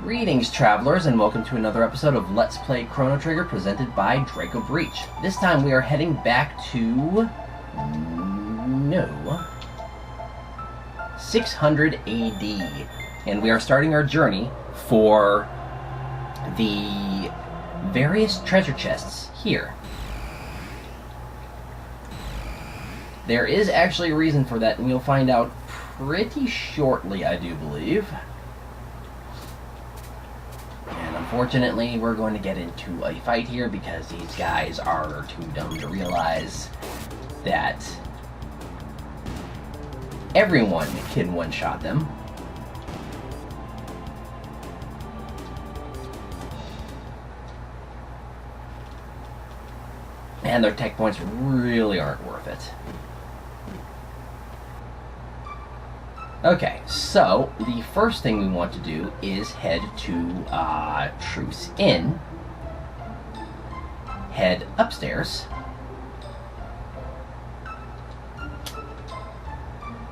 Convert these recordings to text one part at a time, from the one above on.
Greetings, travelers, and welcome to another episode of Let's Play Chrono Trigger presented by Draco Breach. This time we are heading back to... 600 AD. And we are starting our journey for the various treasure chests here. There is actually a reason for that, and you'll find out pretty shortly, I do believe. And unfortunately, we're going to get into a fight here because these guys are too dumb to realize that everyone can one-shot them. And their tech points really aren't worth it. Okay, so the first thing we want to do is head to Truce Inn, head upstairs.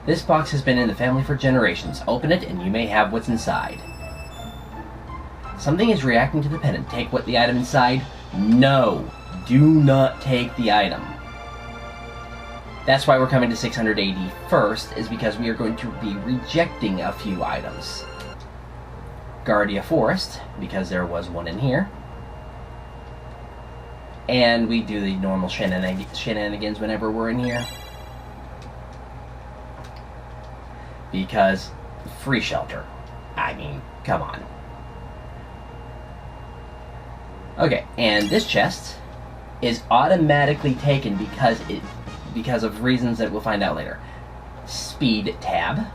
This box has been in the family for generations. Open it and you may have what's inside. Something is reacting to the pendant. Take what the item inside? No, do not take the item. That's why we're coming to 600 AD first, is because we are going to be rejecting a few items. Guardia Forest, because there was one in here. And we do the normal shenanigans whenever we're in here. Because free shelter. I mean, come on. Okay, and this chest is automatically taken because of reasons that we'll find out later. Speed tab.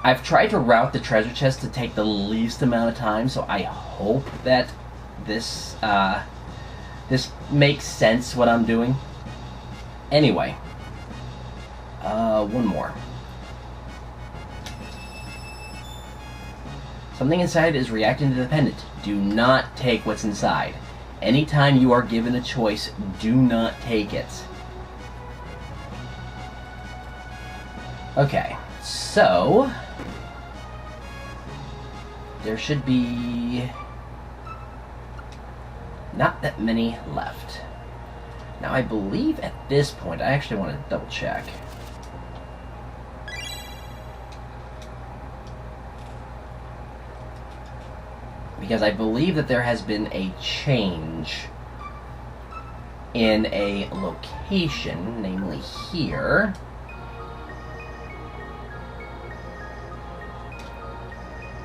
I've tried to route the treasure chest to take the least amount of time, so I hope that this makes sense what I'm doing. Anyway, one more. Something inside is reacting to the pendant. Do not take what's inside. Anytime you are given a choice, do not take it. Okay, so there should be not that many left. Now I believe at this point, I actually want to double check. Because I believe that there has been a change in a location, namely here.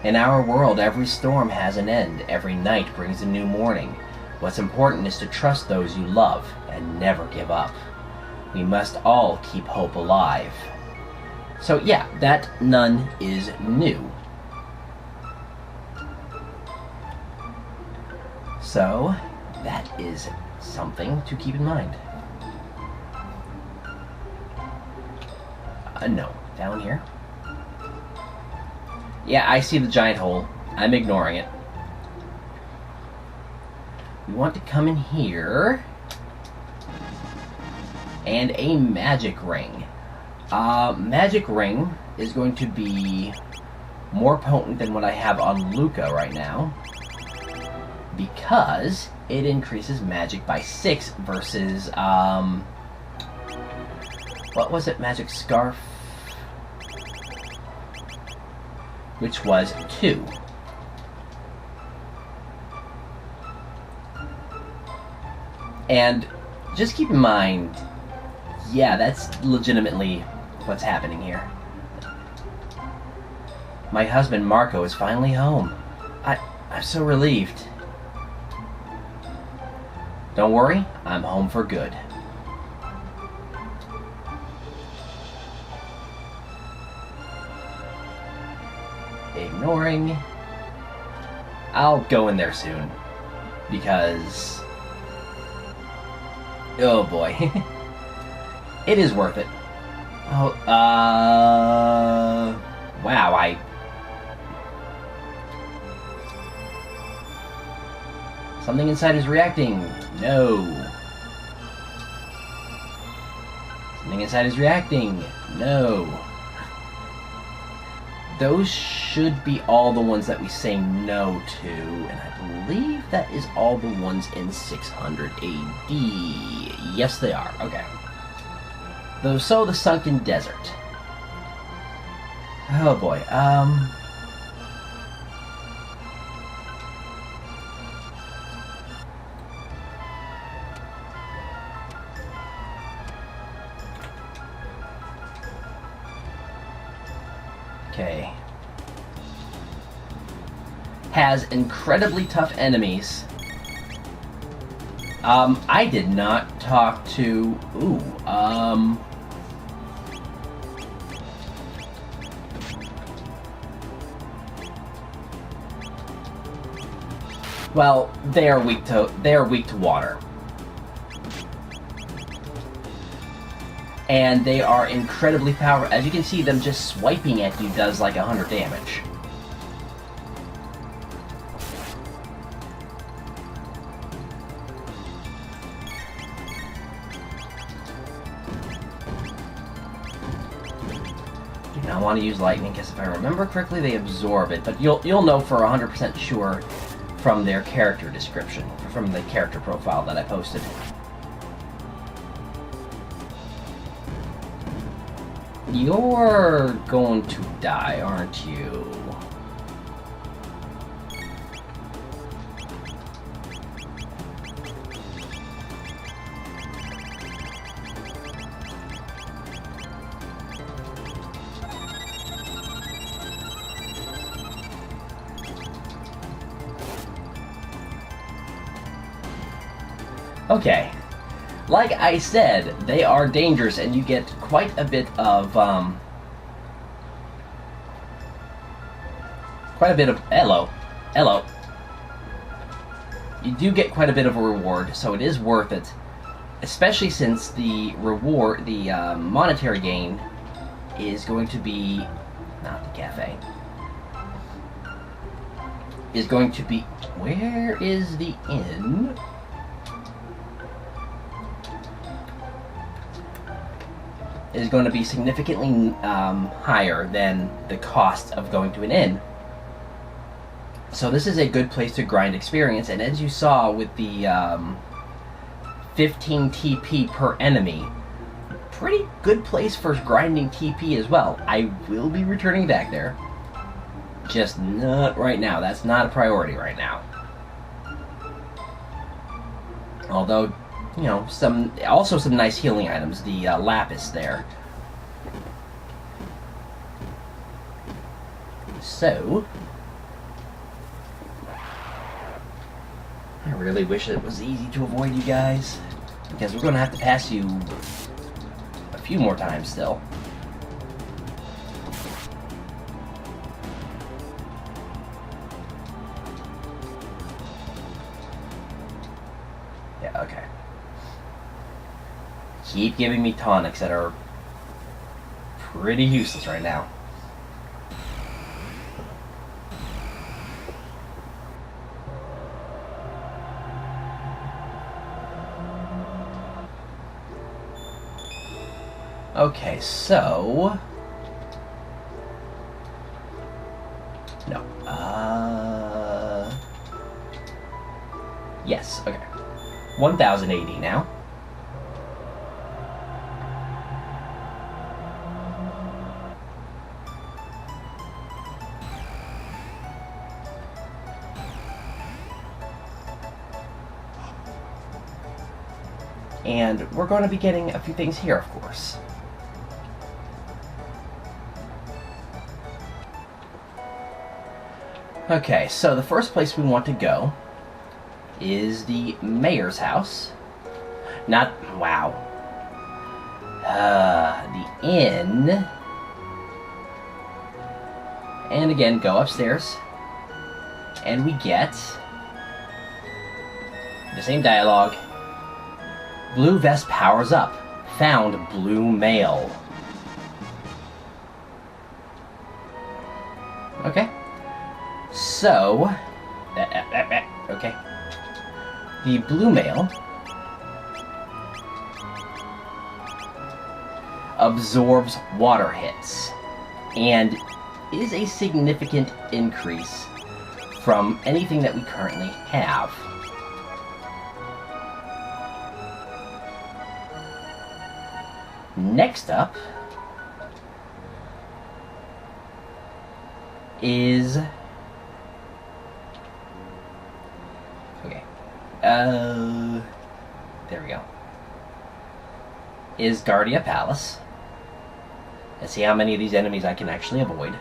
In our world, every storm has an end. Every night brings a new morning. What's important is to trust those you love and never give up. We must all keep hope alive. So yeah, that none is new. So, that is something to keep in mind. No, down here. Yeah, I see the giant hole. I'm ignoring it. We want to come in here. And a magic ring. Magic ring is going to be more potent than what I have on Luca right now, because it increases magic by 6 versus, what was it? Magic Scarf? Which was 2. And just keep in mind, yeah, that's legitimately what's happening here. My husband Marco is finally home. I'm so relieved. Don't worry, I'm home for good. Ignoring. I'll go in there soon. Because... oh boy. It is worth it. Oh, wow, Something inside is reacting. No. Something inside is reacting. No. those should be all the ones that we say no to, and I believe that is all the ones in 600 AD. Yes, they are. Okay. So the Sunken Desert. Oh boy. Okay. Has incredibly tough enemies. I did not talk to... Well, they are weak to water. And they are incredibly powerful. As you can see, them just swiping at you does like 100 damage. Do not want to use lightning, because if I remember correctly, they absorb it. But you'll know for 100% sure from their character description, from the character profile that I posted. You're going to die, aren't you? Okay. Like I said, they are dangerous, and you get quite a bit of, hello. You do get quite a bit of a reward, so it is worth it. Especially since the reward, the monetary gain, is going to be, not the cafe, is going to be, where is the inn? Is going to be significantly higher than the cost of going to an inn. So this is a good place to grind experience, and as you saw with the 15 TP per enemy, pretty good place for grinding TP as well. I will be returning back there, just not right now. That's not a priority right now. Although, you know, some nice healing items. The lapis there. So, I really wish it was easy to avoid you guys, because we're going to have to pass you a few more times still. Yeah, okay. Keep giving me tonics that are pretty useless right now. Okay, so... No. Yes, okay. 1080 now. And we're going to be getting a few things here, of course. Okay, so the first place we want to go is the mayor's house. Not, wow. The inn. And again, go upstairs. And we get the same dialogue. Blue vest powers up. Found blue mail. Okay. So, okay. The blue mail absorbs water hits. And is a significant increase from anything that we currently have. Next up is... okay. There we go. Is Guardia Palace. Let's see how many of these enemies I can actually avoid.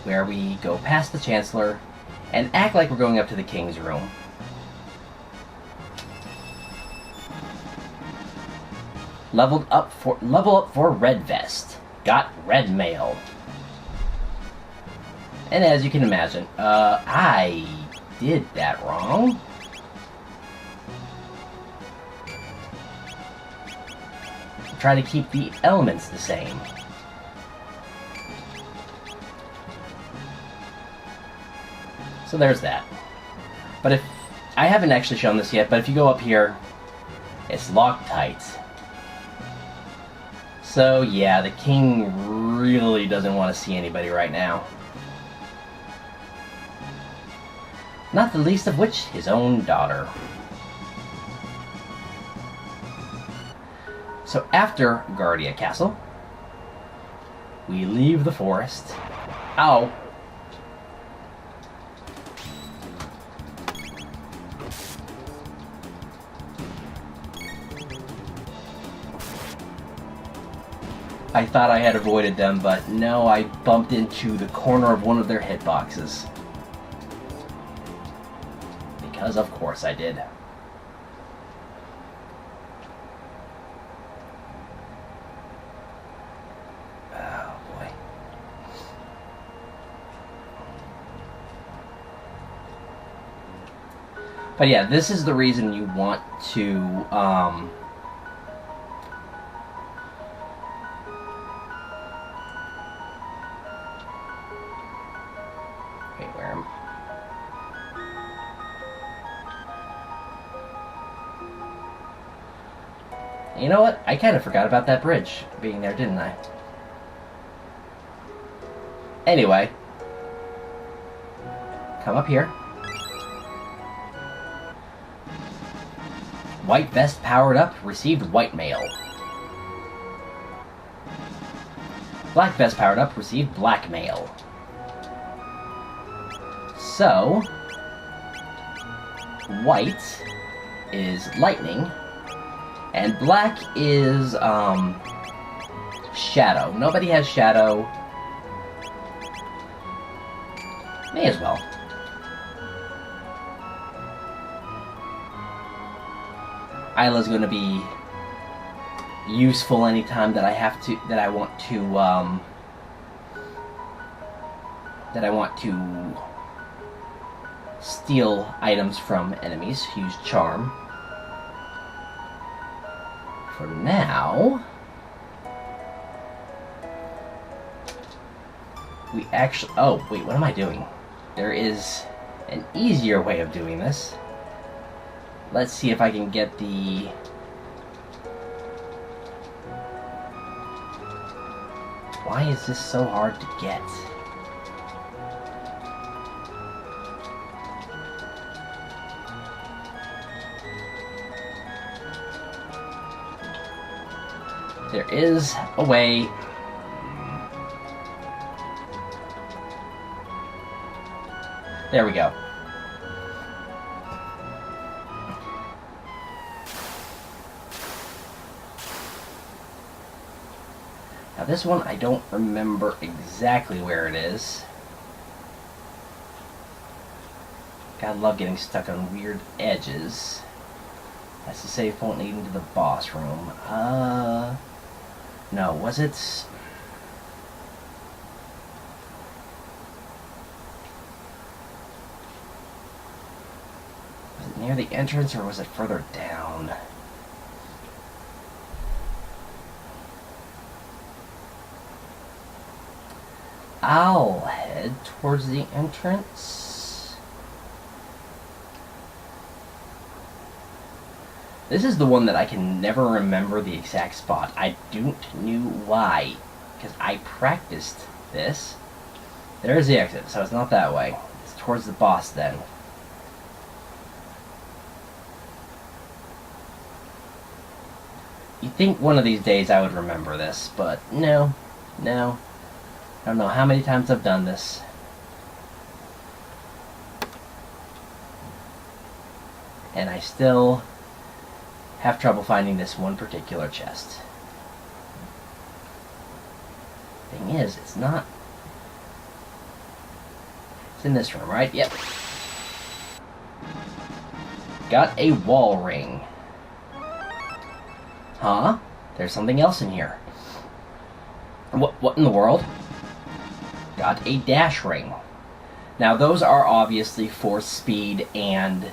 Where we go past the Chancellor and act like we're going up to the King's room. Level up for Red Vest. Got red mail. And as you can imagine, I did that wrong. Try to keep the elements the same. So there's that. But if... I haven't actually shown this yet, but if you go up here, it's Loctite. So yeah, the king really doesn't want to see anybody right now. Not the least of which, his own daughter. So after Guardia Castle, we leave the forest. Ow! I thought I had avoided them, but no, I bumped into the corner of one of their hitboxes. Because of course I did. Oh boy. But yeah, this is the reason you want to, wait, where am I? You know what? I kind of forgot about that bridge being there, didn't I? Anyway. Come up here. White vest powered up, received white mail. Black vest powered up, received black mail. So, white is lightning, and black is, shadow. Nobody has shadow. May as well. Isla's gonna be useful anytime that I want to steal items from enemies. Use charm. For now, we actually... oh, wait, what am I doing? There is an easier way of doing this. Let's see if I can get the... why is this so hard to get? There is a way. There we go. Now this one, I don't remember exactly where it is. God, I love getting stuck on weird edges. That's the save point leading to the boss room. No, was it... was it near the entrance, or was it further down? I'll head towards the entrance. This is the one that I can never remember the exact spot. I don't know why, because I practiced this. There's the exit, so it's not that way. It's towards the boss then. You'd think one of these days I would remember this, but no. I don't know how many times I've done this. And I still have trouble finding this one particular chest. Thing is, it's not... It's in this room, right? Yep. Got a wall ring. Huh? There's something else in here. What in the world? Got a dash ring. Now those are obviously for speed and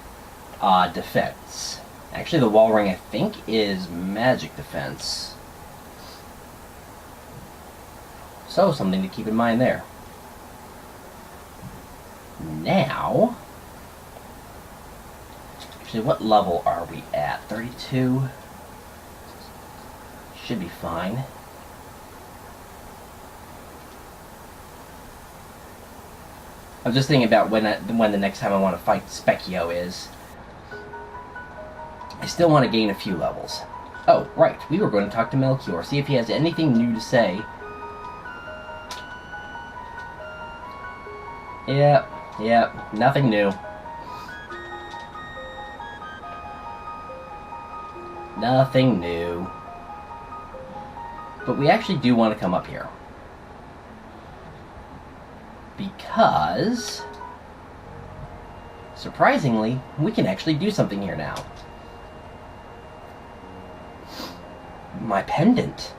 defense. Actually, the wall ring I think is magic defense. So something to keep in mind there. Now, actually, what level are we at? 32? Should be fine. I was just thinking about when the next time I want to fight Specchio is. I still want to gain a few levels. Oh, right. We were going to talk to Melchior, see if he has anything new to say. Yep, nothing new. Nothing new. But we actually do want to come up here. Because, surprisingly, we can actually do something here now. My pendant.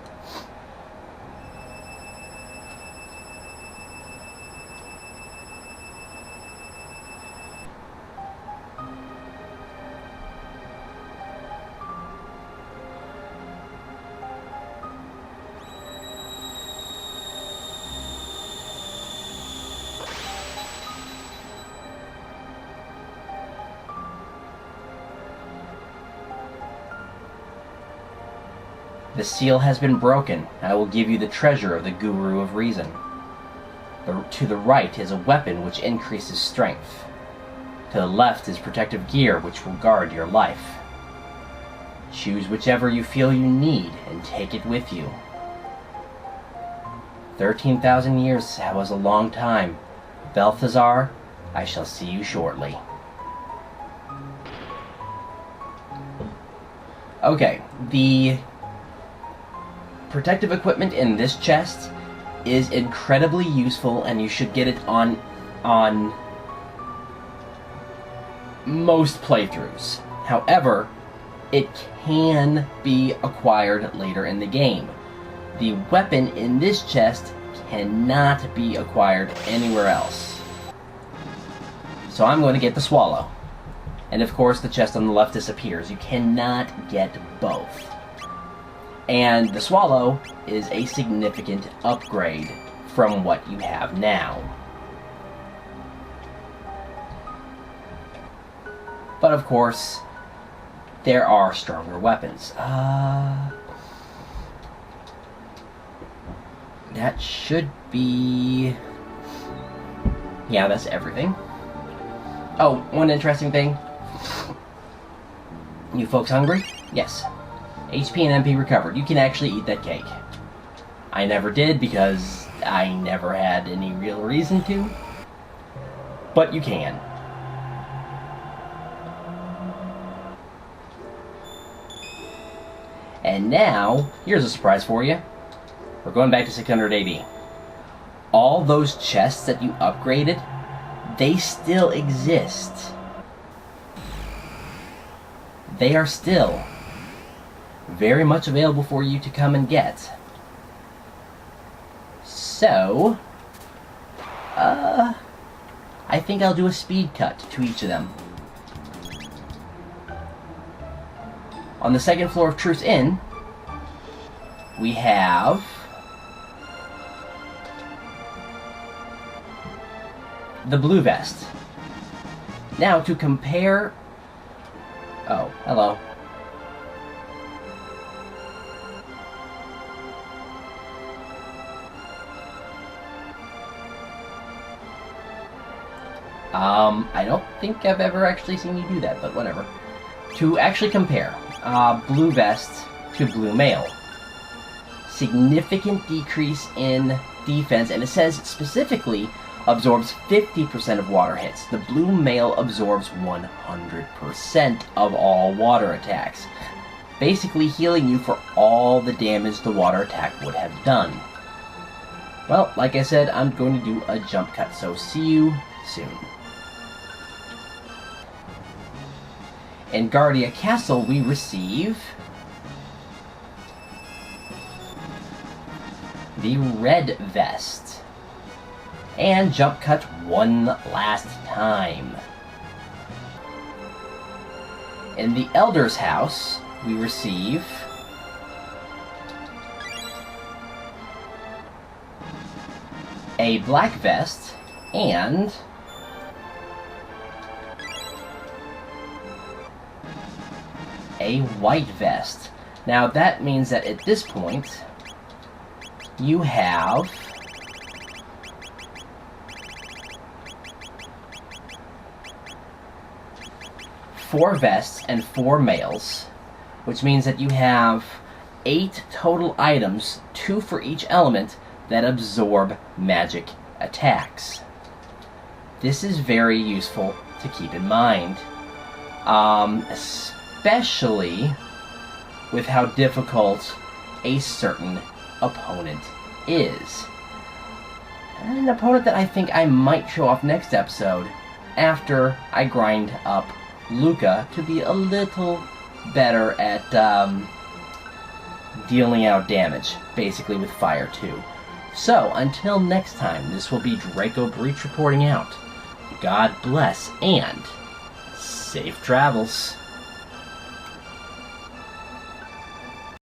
The seal has been broken. I will give you the treasure of the Guru of Reason. To the right is a weapon which increases strength. To the left is protective gear which will guard your life. Choose whichever you feel you need and take it with you. 13,000 years was a long time. Balthazar, I shall see you shortly. Okay, the protective equipment in this chest is incredibly useful, and you should get it on most playthroughs. However, it can be acquired later in the game. The weapon in this chest cannot be acquired anywhere else. So I'm going to get the Swallow. And of course the chest on the left disappears. You cannot get both. And the Swallow is a significant upgrade from what you have now. But of course, there are stronger weapons. That should be... Yeah, that's everything. Oh, one interesting thing. You folks hungry? Yes. HP and MP recovered. You can actually eat that cake. I never did because I never had any real reason to. But you can. And now, here's a surprise for you. We're going back to 600 AD. All those chests that you upgraded, they still exist. They are still very much available for you to come and get. So, I think I'll do a speed cut to each of them. On the second floor of Truth's Inn, we have the blue vest. Now, to compare... Oh, hello. I don't think I've ever actually seen you do that, but whatever. To actually compare, blue vest to blue mail. Significant decrease in defense, and it says specifically absorbs 50% of water hits. The blue mail absorbs 100% of all water attacks, basically healing you for all the damage the water attack would have done. Well, like I said, I'm going to do a jump cut, so see you soon. In Guardia Castle, we receive the red vest. And jump cut one last time. In the Elder's house, we receive a black vest and a white vest. Now that means that at this point, you have four vests and 4 mails, which means that you have 8 total items, 2 for each element, that absorb magic attacks. This is very useful to keep in mind, especially with how difficult a certain opponent is. An opponent that I think I might show off next episode after I grind up Luca to be a little better at dealing out damage, basically with fire too. So, until next time, this will be Draco Breach reporting out. God bless, and safe travels.